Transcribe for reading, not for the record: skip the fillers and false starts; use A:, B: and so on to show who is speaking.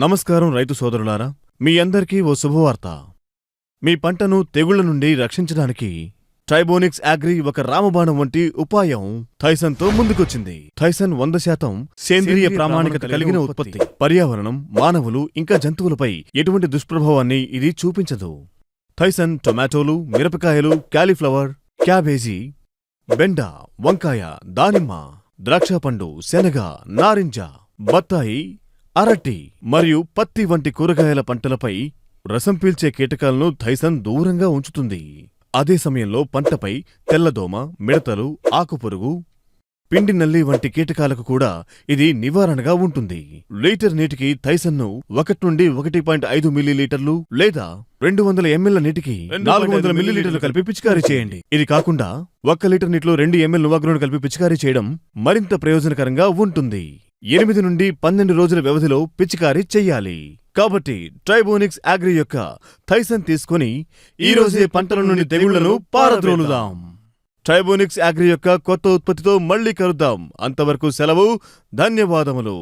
A: నమస్కారం రైతు సోదరులారా, మీ అందరికీ ఓ శుభవార్త. మీ పంటను తెగుళ్ల నుండి రక్షించడానికి ట్రైబోనిక్స్ అగ్రి ఒక రామబాణం వంటి ఉపాయం థైసన్తో ముందుకొచ్చింది. థైసన్ 100% సేంద్రియ ప్రామాణికత కలిగిన ఉత్పత్తి. పర్యావరణం, మానవులు ఇంకా జంతువులపై ఎటువంటి దుష్ప్రభావాన్ని ఇది చూపించదు. థైసన్ టొమాటోలు, మిరపకాయలు, కాలీఫ్లవర్, క్యాబేజీ, బెండ, వంకాయ, దానిమ్మ, ద్రాక్షపండు, శనగ, నారింజ, బత్తాయి, అరటి మరియు పత్తి వంటి కూరగాయల పంటలపై రసం పీల్చే కీటకాలను థైసన్ దూరంగా ఉంచుతుంది. అదే సమయంలో పంటపై తెల్లదోమ, మిడతలు, ఆకుపురుగు, పిండి నల్లి వంటి కీటకాలకు కూడా ఇది నివారణగా ఉంటుంది. లీటర్ నీటికి థైసన్ను 1 నుండి 1.5 మిల్లీలీటర్లు లేదా 200 ml నీటికి 400 మిల్లీలీటర్లు కలిపి పిచికారీ చేయండి. ఇది కాకుండా 1 లీటర్ నీటిలో 2 ml నువ్వాగ్రను కలిపి పిచికారీ చేయడం మరింత ప్రయోజనకరంగా ఉంటుంది. 8 నుండి 12 రోజుల వ్యవధిలో పిచికారీ చెయ్యాలి. కాబట్టి ట్రైబోనిక్స్ అగ్రి యొక్క థైసన్ తీసుకుని ఈ రోజే పంటల నుండి తెగుళ్లను పారద్రోలుదాం. ట్రైబోనిక్స్ అగ్రి యొక్క కొత్త ఉత్పత్తితో మళ్లీ కలుద్దాం. అంతవరకు సెలవు. ధన్యవాదములు.